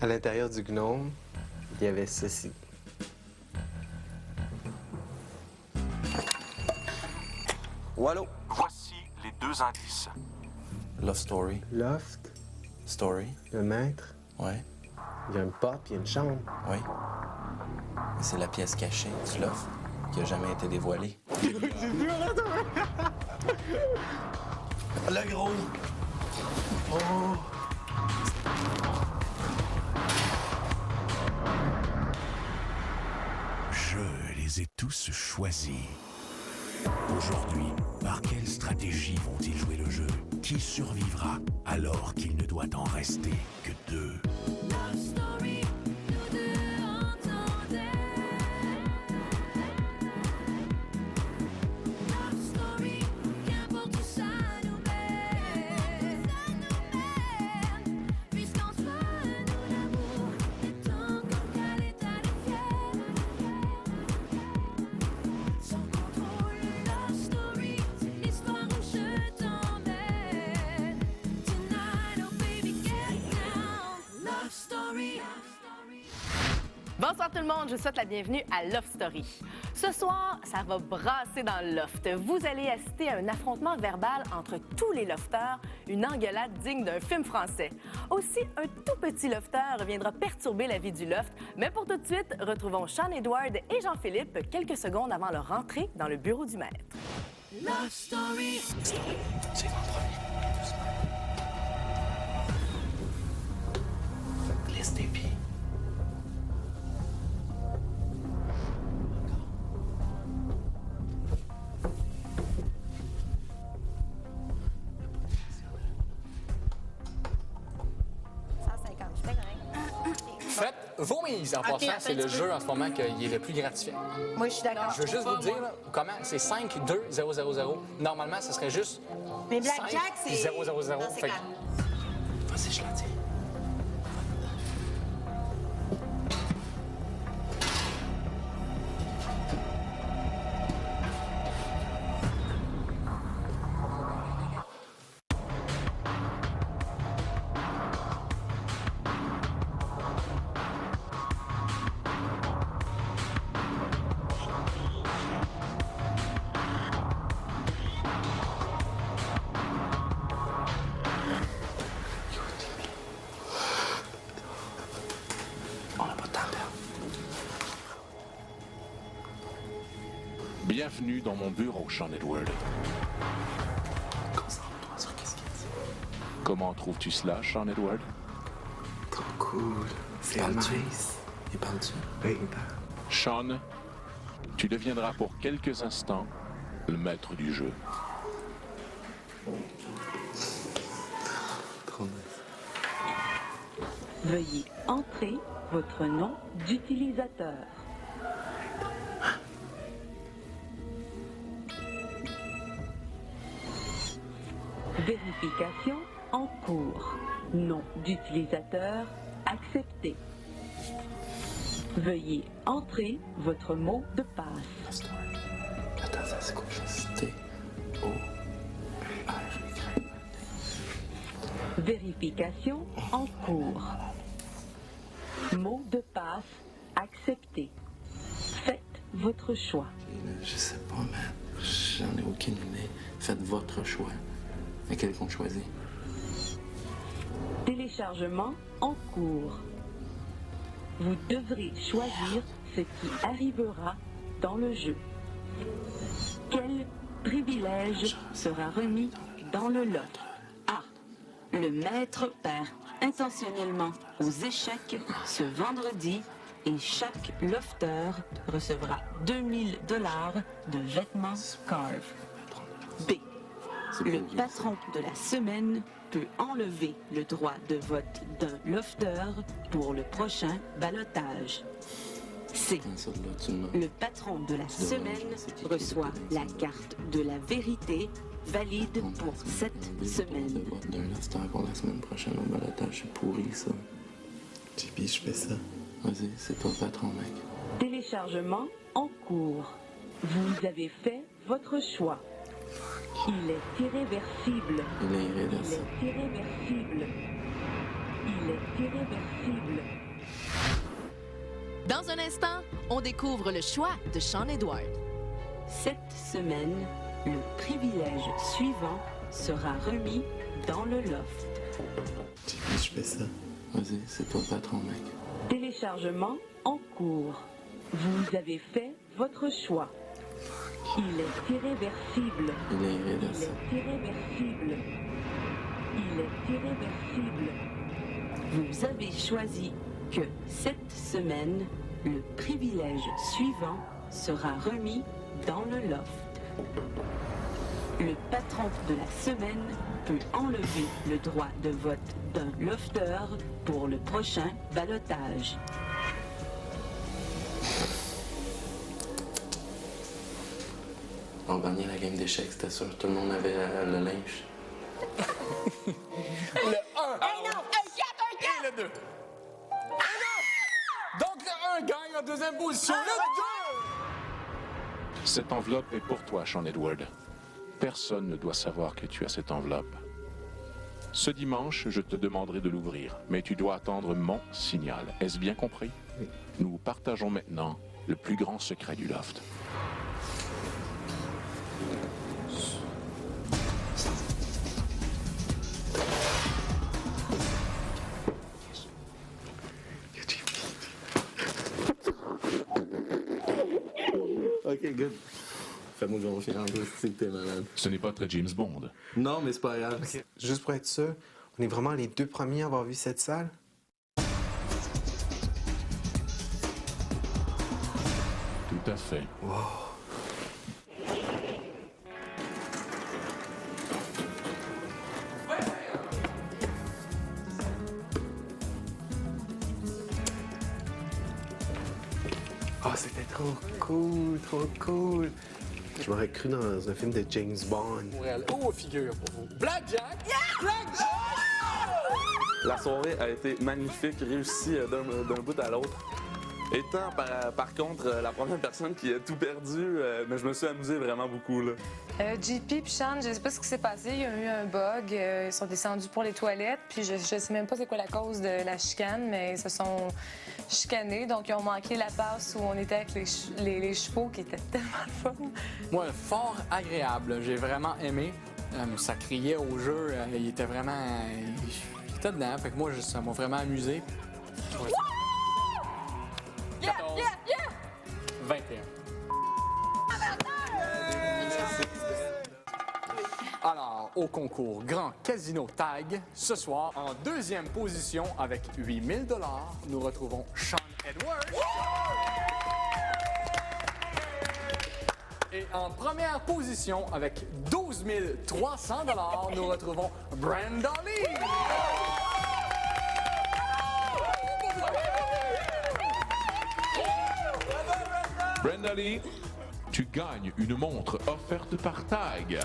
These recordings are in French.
À l'intérieur du gnome, il y avait ceci. Wallo. Voici les deux indices. Love story. Loft, Story. le maître, Ouais. il y a une porte, puis il y a une chambre. Oui. Mais c'est la pièce cachée du loft qui a jamais été dévoilée. Le gros! Je les ai tous choisis. Aujourd'hui, par quelle stratégie vont-ils jouer le jeu? Qui survivra alors qu'il ne doit en rester que deux? Love story, nous deux entendait. Love story, qu'importe où ça nous mène. Puisqu'en soi, nous l'amour est encore qu'à l'état de fièvre. Sans contrôle, love story, c'est l'histoire où je t'emmène. Tonight, oh baby, get down. Love story. Bonsoir tout le monde, je vous souhaite la bienvenue à Love Story. Ce soir, ça va brasser dans le loft. Vous allez assister à un affrontement verbal entre tous les lofteurs, une engueulade digne d'un film français. Aussi, un tout petit lofteur viendra perturber la vie du loft, mais pour tout de suite, retrouvons Sean Edward et Jean-Philippe quelques secondes avant leur entrée dans le bureau du maître. Love story. C'est mon premier. Doucement. Glisse tes pieds. Faites vos mises en passant, c'est le jeu en ce moment qui est le plus gratifiant. Moi, je suis d'accord. Je veux juste vous dire là, comment c'est 5, 2, 0, 0, 0. Normalement, ce serait juste Mais Blackjack, 5, c'est... 0, 0, 0. Non, c'est Fait que- calme. Vas-y, je la dis. On n'a pas de temps à perdre. Bienvenue dans mon bureau, Sean Edward. Concentre-toi sur qu'est-ce qu'il dit. Comment trouves-tu cela, Sean Edward? Trop cool. C'est Parles-tu? nice. Il parle-tu? Oui, il parle. Sean, tu deviendras pour quelques instants le maître du jeu. Trop nice. Veuillez entrer votre nom d'utilisateur. Vérification en cours. Nom d'utilisateur accepté. Veuillez entrer votre mot de passe. Love story. Attends, ça c'est quoi? T-O-R-Y. Vérification en cours. Mot de passe accepté. Faites votre choix. Je sais pas, mais j'en ai aucune idée. Faites votre choix. Lequel qu'on choisit? Téléchargement en cours. Vous devrez choisir ce qui arrivera dans le jeu. Quel privilège sera remis dans le lot? A. Le maître perd intentionnellement aux échecs ce vendredi et chaque lofteur recevra 2000 $ de vêtements Carve. B. Le patron de la semaine peut enlever le droit de vote d'un lofteur pour le prochain ballottage. C. Ça, là, tu me- Le patron de la semaine reçoit la carte de la vérité valide pour cette semaine. D'un lofteur pour la semaine prochaine au balotage, c'est pourri ça. JP, je fais ça. Vas-y, c'est toi le patron, mec. Téléchargement en cours. Vous avez fait votre choix. Il est irréversible. Il est Il irréversible. est irréversible. Il est irréversible. Dans un instant, on découvre le choix de Sean Edward. Cette semaine, le privilège suivant sera remis dans le loft. JP, je fais ça. Vas-y, c'est toi le patron, mec. Téléchargement en cours. Vous avez fait votre choix. Il est irréversible. Il est Il irréversible. est irréversible. Il est irréversible. Vous avez choisi que cette semaine, le privilège suivant sera remis dans le loft. Le patron de la semaine peut enlever le droit de vote d'un lofteur pour le prochain ballottage. On gagnait la game d'échecs, c'était sûr. Tout le monde avait le linge. Le 1. Et le 2. Donc le 1 gagne en deuxième position. Le 2. Cette enveloppe est pour toi, Sean Edward. Personne ne doit savoir que tu as cette enveloppe. Ce dimanche, je te demanderai de l'ouvrir, mais tu dois attendre mon signal. Est-ce bien compris? Nous partageons maintenant le plus grand secret du loft. Ok, good. Fais-moi confiance, c'est que t'es malade. Ce n'est pas très James Bond. Non, mais c'est pas grave. Ok, juste pour être sûr, on est vraiment les deux premiers à avoir vu cette salle? Tout à fait. Oh, c'était trop cool, trop cool. Je m'aurais cru dans un film de James Bond. Oh, figure pour vous. Blackjack. Blackjack. La soirée a été magnifique, réussie d'un bout à l'autre. Étant par contre la première personne qui a tout perdu, mais je me suis amusé vraiment beaucoup. Là. JP et Sean, je sais pas ce qui s'est passé. Il y a eu un bug. Ils sont descendus pour les toilettes. Puis je sais même pas c'est quoi la cause de la chicane, mais ils se sont chicanés. Donc, ils ont manqué la passe où on était avec les chevaux qui étaient tellement le fun. Moi, fort agréable. J'ai vraiment aimé. Ça criait au jeu. Il était vraiment... il était dedans. Fait que moi, ça m'a vraiment amusé. Ouais. 14, 21. Alors, au concours Grand Casino Tag, ce soir, en deuxième position avec 8 000 $, nous retrouvons Sean Edward. Et en première position avec 12 300 $, nous retrouvons Brenda Lee. Brenda Lee, tu gagnes une montre offerte par Tag.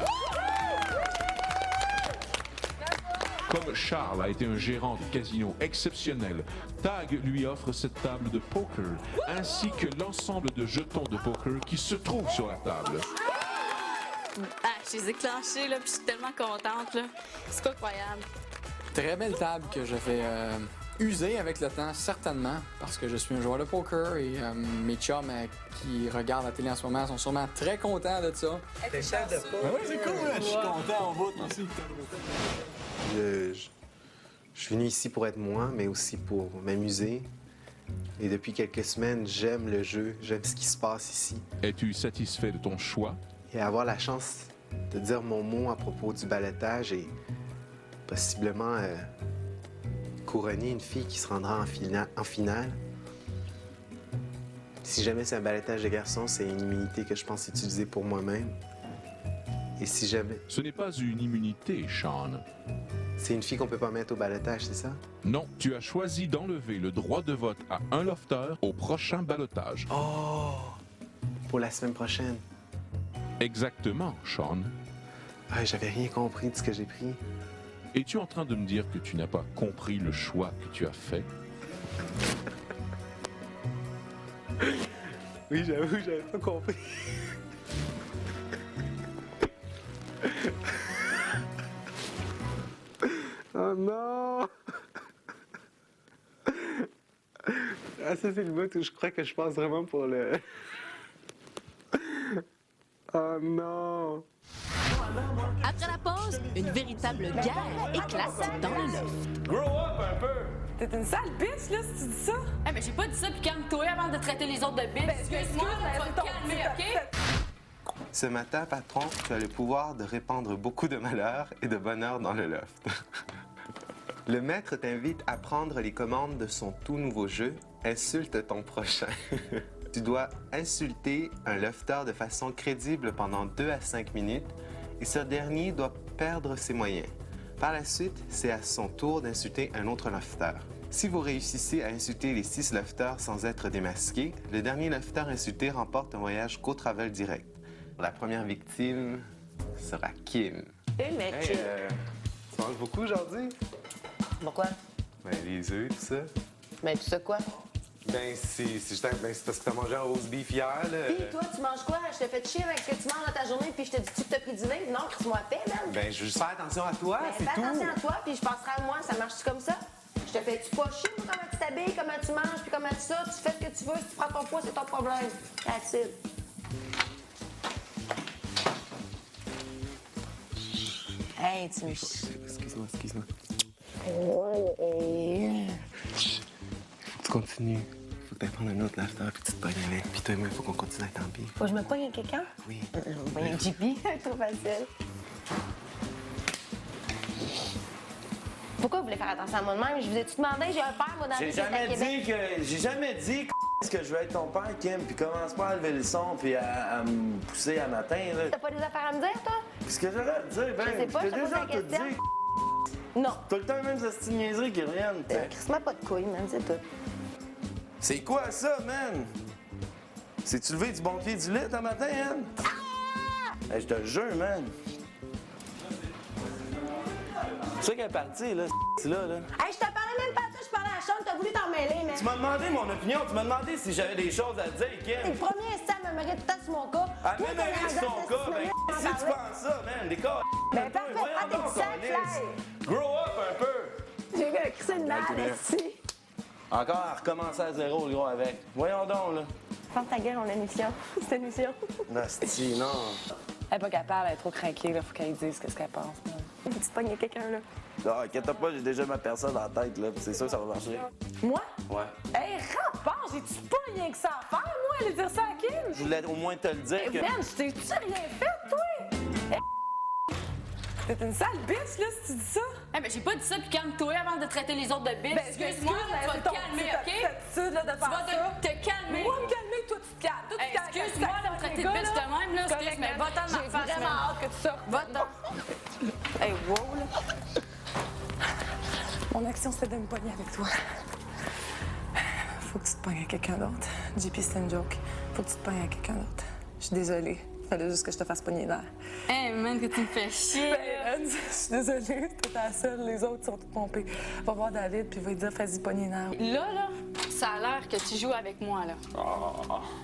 Comme Charles a été un gérant de casino exceptionnel, Tag lui offre cette table de poker ainsi que l'ensemble de jetons de poker qui se trouvent sur la table. Ah, je les ai clenchés, là, puis je suis tellement contente, là. C'est incroyable. Très belle table que je vais user avec le temps, certainement, parce que je suis un joueur de poker et mes chums qui regardent la télé en ce moment sont sûrement très contents de ça. T'es chef de poker. Oui, c'est cool, je suis content, on vote aussi. Je suis venu ici pour être moi, mais aussi pour m'amuser. Et depuis quelques semaines, j'aime le jeu, j'aime ce qui se passe ici. Es-tu satisfait de ton choix? Et avoir la chance de dire mon mot à propos du ballottage et possiblement couronner une fille qui se rendra en finale. Si jamais c'est un ballottage de garçons, c'est une immunité que je pense utiliser pour moi-même. Et si jamais... Ce n'est pas une immunité, Sean. C'est une fille qu'on peut pas mettre au ballottage, c'est ça? Non, tu as choisi d'enlever le droit de vote à un lofteur au prochain ballottage. Oh! Pour la semaine prochaine. Exactement, Sean. Ah, j'avais rien compris de ce que j'ai pris. Es-tu en train de me dire que tu n'as pas compris le choix que tu as fait? Oui, j'avoue, j'avais pas compris. Oh non! Ah, ça, c'est le bout où je crois que je passe vraiment pour le... Oh non! Après la pause, une véritable guerre éclate dans le loft. Grow up un peu! T'es une sale bitch, là, si tu dis ça. Eh, mais j'ai pas dit ça, puis calme-toi avant de traiter les autres de bitch. Excuse-moi, tu vas te calmer, OK? Ce matin, patron, tu as le pouvoir de répandre beaucoup de malheur et de bonheur dans le loft. Le maître t'invite à prendre les commandes de son tout nouveau jeu « Insulte ton prochain ». Tu dois insulter un lofter de façon crédible pendant 2 à 5 minutes et ce dernier doit perdre ses moyens. Par la suite, c'est à son tour d'insulter un autre lofter. Si vous réussissez à insulter les 6 lofters sans être démasqué, le dernier lofter insulté remporte un voyage co-travel direct. La première victime sera Kim. Hey, mec. Hey, tu manges beaucoup aujourd'hui? Pourquoi? Ben, les œufs, tout ça. Ben, tout ça quoi? Ben, c'est parce que t'as mangé un roast beef hier, là. Puis toi, tu manges quoi? Je te fais chier avec ce que tu manges dans ta journée, puis je te dis-tu que t'as pris du lait? Non, crisse-moi la paix, man. Ben, je veux juste faire attention à toi, Ben, c'est fais tout. attention à toi, puis je penserai à moi. Ça marche-tu comme ça? Je te fais-tu pas chier, moi, comment tu t'habilles, comment tu manges, puis comment tu ça? Tu fais ce que tu veux, si tu prends ton poids, c'est ton problème. That's it. Hey, tu me... Excuse-moi. Ouais. Tu continues. Faut que t'ailles prendre un autre lafter puis tu te pognes avec. Puis toi et moi, il faut qu'on continue à être en pire. Faut que je me pogne avec quelqu'un? Oui. Je me pogne avec JP. Trop facile. Pourquoi vous voulez faire attention à moi de même? Je vous ai-tu demandé? J'ai un père, moi, dans la J'ai vie, qui est à Québec. J'ai jamais dit que je veux être ton père, Kim, puis commence pas à lever le son puis à me pousser à matin, là. T'as pas des affaires à me dire, toi? Qu'est-ce que j'aurais à te dire? Ben, Je sais pas, t'ai je te pose déjà la tout question. dit. Non. Tout le temps, même, cette petite niaiserie qui reviennent. Crisse-moi pas de couilles, man, c'est tout. C'est quoi ça, man? C'est-tu levé du bon pied du lit, un matin, hein? Hey, je te le jure, man. C'est ça qu'elle est partie, là, c'est là. Hey, je te parlais même pas de ça, je parlais à Sean, t'as voulu t'en mêler, mais. Tu m'as demandé mon opinion, tu m'as demandé si j'avais des choses à te dire, T'es Kim. le premier instant à me mettre tout le temps sur mon cas. À Toi, même t'es avec rendu ton à cas, te ben, en si tu parler. penses ça, man, des cas. Ben, parfait, Voyons prends tes donc, sacs, câlisse. Fly. Grow up un peu. J'ai crissé une balle, ici. Encore à recommencer à zéro, le gros, avec. Voyons donc, là. Ferme ta gueule, on a une mission. C'est une mission. Nasty, non. Elle est pas capable, elle est trop craquée, là. Faut qu'elle dise qu'est-ce qu'elle pense. Tu te pognes avec quelqu'un, là. Non, inquiète pas, j'ai déjà ma personne dans la tête, là. Puis c'est sûr que ça va marcher. Moi? Ouais. Hey, rapport, j'ai-tu pas rien que ça à faire, moi, aller dire ça à Kim? Je voulais au moins te le dire que. Ben, t'es-tu rien fait, toi? Hey, t'es une sale bitch, là, si tu dis ça. Eh, mais j'ai pas dit ça, puis calme-toi avant de traiter les autres de bitch. Ben, Excuse-moi, tu vas te calmer, OK? Cette attitude, là, de Tu faire vas ça. te calmer. Moi, me calmer, toi, tu te calmes. Toi, tu Hey, te calmes. excuse-moi de me traiter de bitch de même, là. Excuse, mais va-t'en de ma J'ai face, vraiment man. hâte que tu sortes. Va-t'en. Hey, wow, là. Mon action, c'était de me pogner avec toi. Faut que tu te pognes avec quelqu'un d'autre. JP, c'est une joke. Faut que tu te pognes avec quelqu'un d'autre. Je suis désolée. Fallait juste que je te fasse pogner l'air. Hey, man, que tu me fais chier. Ben, je suis désolée. T'es la seule. Les autres sont tous pompés. Va voir David, puis va lui dire, fais-y pogner l'air. Là, ça a l'air que tu joues avec moi, là.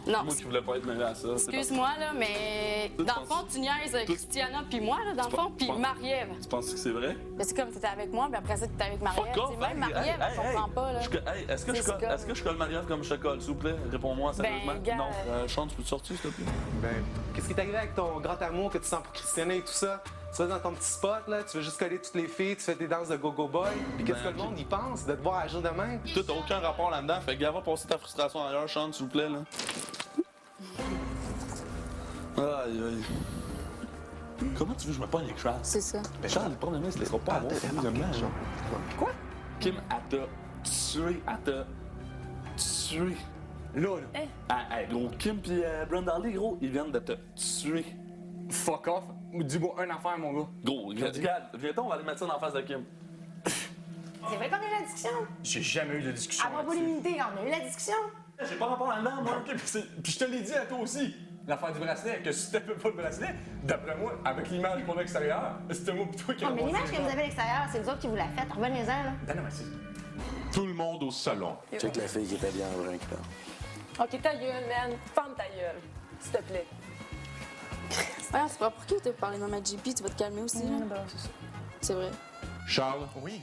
Non. Moi qui voulais pas être mêlé à ça. Excuse-moi, là, mais Toi, tu dans le fond, tu niaises Christiana puis moi, là, dans le fond, puis Marie-Ève. Tu penses que c'est vrai? Mais c'est comme t'étais avec moi, puis après ça, t'étais avec Marie-Ève. Fuck off, Tu sais, même hey, Marie-Ève, elle comprend pas, là. Est-ce que je colle Marie-Ève comme je te colle, s'il vous plaît? Réponds-moi sérieusement. gars, Non. Sean, tu peux te sortir, s'il te plaît? Ben, qu'est-ce qui est arrivé avec ton grand amour que tu sens pour Christiana et tout ça? Tu vas dans ton petit spot, là, tu veux juste coller toutes les filles, tu fais tes danses de go-go boy. Puis qu'est-ce que le monde y pense de te voir agir de même? Toi, t'as aucun rapport là-dedans. Fait que va passer ta frustration ailleurs, Sean, s'il vous plaît, là. Aïe, aïe. Comment tu veux que je me pogne avec Charles? C'est ça. Charles, le problème, c'est qu'il ne laissera pas avoir deuxièmement. Quoi? Kim, elle t'a tué. Elle t'a tué. Là, là. Hey, gros, Kim pis Brenda Lee, gros, ils viennent de te tuer. Fuck off. Dis-moi une affaire, mon gars. Gros, regarde, viens-toi, on va aller mettre ça dans la face de Kim. C'est vrai qu'on a eu la discussion. J'ai jamais eu de discussion. À propos de l'immunité, on a eu la discussion. J'ai pas rapport là-dedans, moi. OK, puis je te l'ai dit à toi aussi. L'affaire du bracelet, que si t'avais pas le bracelet, d'après moi, avec l'image qu'on a extérieure, c'était moi pis toi qui Non, mais avons l'image passé que les vous avez à l'extérieur, c'est vous autres qui vous la faites. Revenez-en, là. Ben non, mais c'est... Tout le monde au salon. Check la fille qui était bien en brun qui parle. OK, ta gueule, man. Ferme ta gueule. S'il te plaît. Ouais, c'est pas pour qui tu veux parler même à JP, tu vas te calmer aussi, là. C'est vrai. Charles, Oui.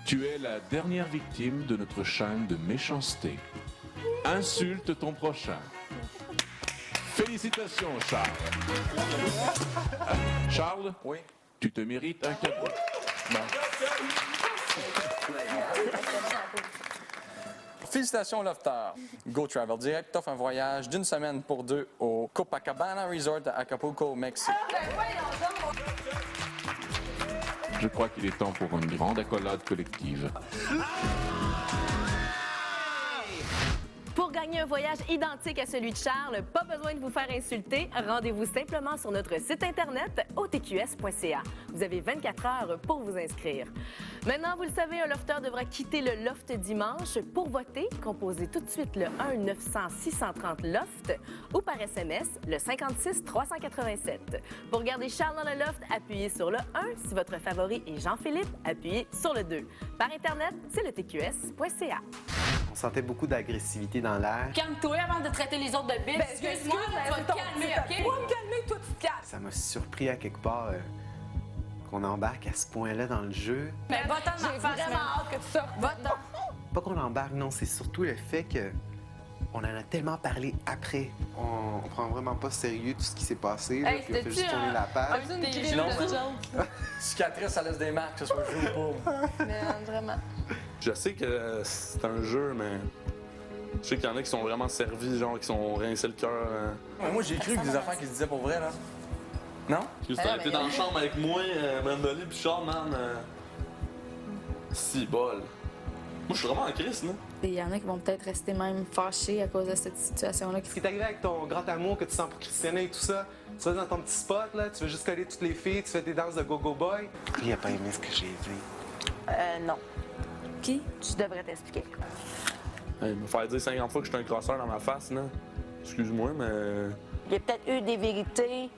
tu es la dernière victime de notre chaîne de méchanceté. Insulte ton prochain. Félicitations, Charles. Charles? Oui. Tu te mérites un cadeau. Félicitations, Lofter. Go Travel Direct t'offre un voyage d'une semaine pour deux au Copacabana Resort à Acapulco, au Mexique. Je crois qu'il est temps pour une grande accolade collective. Pour gagner un voyage identique à celui de Charles, pas besoin de vous faire insulter. Rendez-vous simplement sur notre site internet otqs.ca. Vous avez 24 heures pour vous inscrire. Maintenant, vous le savez, un lofteur devra quitter le loft dimanche. Pour voter, composez tout de suite le 1-900-630-LOFT ou par SMS le 56-387. Pour garder Charles dans le loft, appuyez sur le 1. Si votre favori est Jean-Philippe, appuyez sur le 2. Par Internet, c'est le tqs.ca. On sentait beaucoup d'agressivité dans l'air. Calme-toi avant de traiter les autres de bitch. Excuse-moi, tu vas te calmer, OK? Moi, me calmer, toi, tu te calmes. Ça m'a surpris à quelque part qu'on embarque à ce point-là dans le jeu. Mais va-t'en de ma face, vraiment hâte que tu sortes. Va-t'en. Pas qu'on embarque, non, c'est surtout le fait que on en a tellement parlé après. On prend vraiment pas sérieux tout ce qui s'est passé, là, Hey, puis on fait juste tourner la page. Cicatrice, ça laisse des marques, que ce soit jeu ou pas. Mais vraiment. Je sais que c'est un jeu, mais je sais qu'il y en a qui sont vraiment servis, genre qui sont rincés le cœur. Moi, j'ai cru que des affaires qui se disaient pour vrai, là. Non? Juste t'es dans la chambre avec moi, Brandolly puis Charles, man. Si bol. Moi, je suis vraiment en crise, là. Il y en a qui vont peut-être rester même fâchés à cause de cette situation-là. Ce qui est arrivé avec ton grand amour que tu sens pour Christiana et tout ça, tu vas dans ton petit spot, là, tu veux juste coller toutes les filles, tu fais des danses de go-go boy. Lui, il a pas aimé ce que j'ai dit. Non. Qui? Tu devrais t'expliquer. Hey, me faire dire 50 fois que je suis un crosseur dans ma face, là. Excuse-moi, mais. Il y a peut-être eu des vérités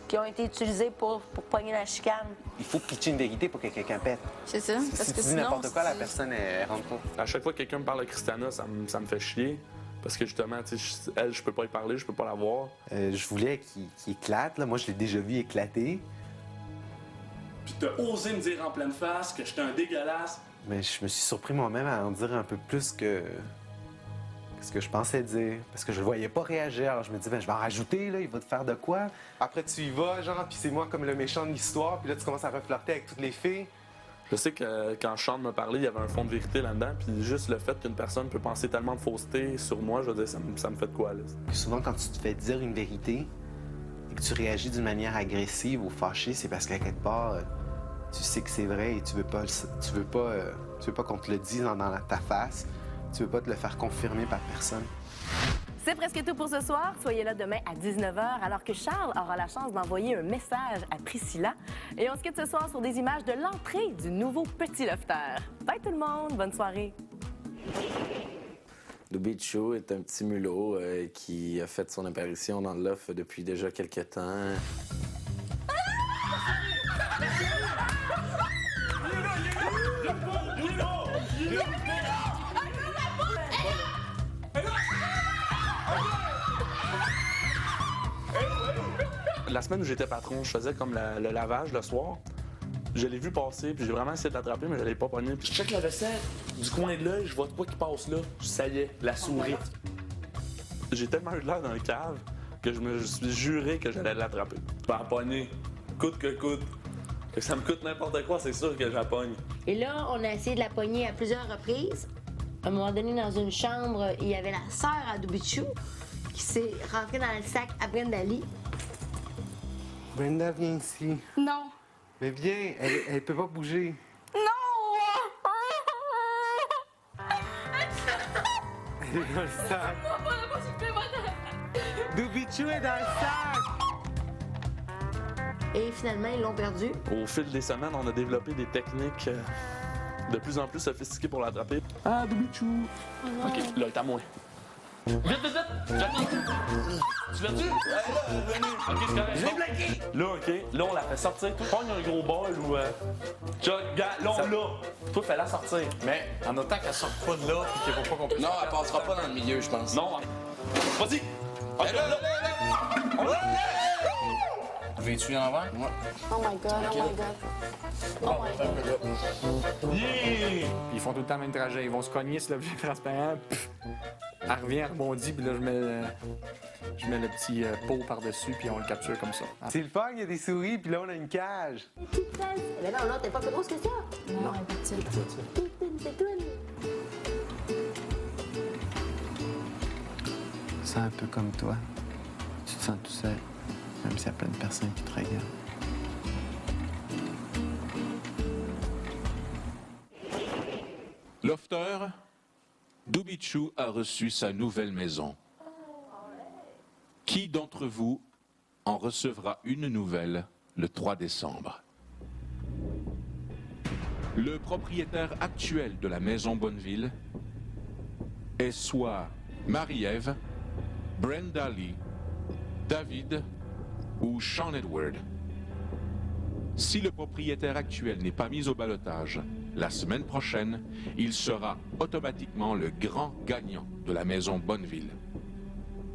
qui ont été utilisées pour pogner la chicane. Il faut pitcher une vérité pour que quelqu'un pète. C'est ça, Si parce tu que dis sinon... n'importe quoi, la personne, elle rentre pas. À chaque fois que quelqu'un me parle de Christiana, ça me fait chier. Parce que justement, tu sais, elle, je peux pas y parler, je peux pas la voir. Je voulais qu'il éclate, là. Moi, je l'ai déjà vu éclater. Puis t'as osé me dire en pleine face que j'étais un dégueulasse. Mais je me suis surpris moi-même à en dire un peu plus que ce que je pensais dire. Parce que je le voyais pas réagir. Alors je me dis, ben, je vais en rajouter, là, il va te faire de quoi? Après, tu y vas, genre, puis c'est moi comme le méchant de l'histoire. Puis là, tu commences à reflirter avec toutes les filles. Je sais que quand Sean me parlait, il y avait un fond de vérité là-dedans. Puis juste le fait qu'une personne peut penser tellement de fausseté sur moi, je veux dire, ça me fait de quoi, là? Puis souvent, quand tu te fais dire une vérité et que tu réagis d'une manière agressive ou fâchée, c'est parce qu'à quelque part, tu sais que c'est vrai et tu veux pas qu'on te le dise dans ta face. Tu veux pas te le faire confirmer par personne. C'est presque tout pour ce soir. Soyez là demain à 19h, alors que Charles aura la chance d'envoyer un message à Priscilla. Et on se quitte ce soir sur des images de l'entrée du nouveau Petit Lofter. Bye tout le monde, bonne soirée. Dubichu est un petit mulot qui a fait son apparition dans le loft depuis déjà quelques temps. La semaine où j'étais patron, je faisais comme le lavage le soir. Je l'ai vu passer, puis j'ai vraiment essayé de l'attraper, mais je l'ai pas pogné. Puis je check la vaisselle, du coin de l'œil, je vois de quoi qui passe là. Ça y est, la souris. J'ai tellement eu de l'air dans le cave que je me suis juré que j'allais l'attraper. Pas pogner, coûte que coûte. Que ça me coûte n'importe quoi, c'est sûr que je la pogne. Et là, on a essayé de la pogner à plusieurs reprises. À un moment donné, dans une chambre, il y avait la sœur à Dubichu qui s'est rentrée dans le sac à Brenda-Lee. Brenda, viens ici. Non. Mais viens, elle peut pas bouger. Non! Elle est dans le sac. Dubichu est dans le sac! Et finalement, ils l'ont perdu. Au fil des semaines, on a développé des techniques de plus en plus sophistiquées pour l'attraper. Ah, Dubichu! OK, là, il est à moi. Vite, vite, vite! J'attends! Tu l'as-tu? OK, c'est correct. Je l'ai bloqué! Là, OK, là, on la fait sortir. Pogne un gros bol ou... Gars, là, on l'a. Toi, fais-la sortir. Mais en autant qu'elle sorte pas de là et qu'il faut pas qu'on puisse... Non, elle passera pas dans le milieu, je pense. Non, vas-y! OK, là! Viens-tu en l'envers? Ouais. Oh my God, oh my God. Oh my God. Yeah! Ils font tout le temps le même trajet. Ils vont se cogner sur l'objet transparent. Pff. Elle revient, elle rebondit, puis là, je mets le petit pot par-dessus, puis on le capture comme ça. C'est le fun, il y a des souris, puis là, on a une cage. Mais non, l'autre est pas plus grosse que ça. Non, c'est tout. C'est un peu comme toi. Tu te sens tout seul, même s'il y a plein de personnes qui te regardent. Lofter, Dubichou a reçu sa nouvelle maison. Qui d'entre vous en recevra une nouvelle le 3 décembre? Le propriétaire actuel de la maison Bonneville est soit Marie-Ève, Brenda Lee, David ou Sean Edward. Si le propriétaire actuel n'est pas mis au ballotage, la semaine prochaine, il sera automatiquement le grand gagnant de la maison Bonneville.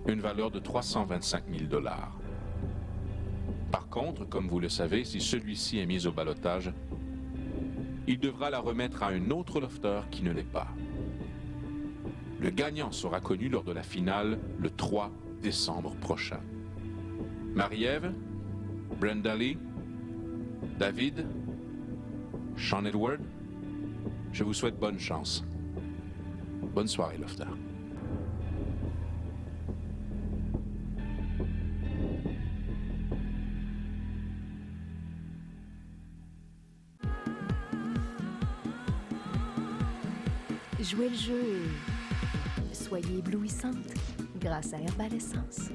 Une valeur de 325 000 $. Par contre, comme vous le savez, si celui-ci est mis au ballotage, il devra la remettre à un autre lofter qui ne l'est pas. Le gagnant sera connu lors de la finale le 3 décembre prochain. Marie-Ève, Brenda Lee, David, Sean Edward, je vous souhaite bonne chance. Bonne soirée, Lofter. Jouez le jeu et soyez éblouissante grâce à Herbal Essence.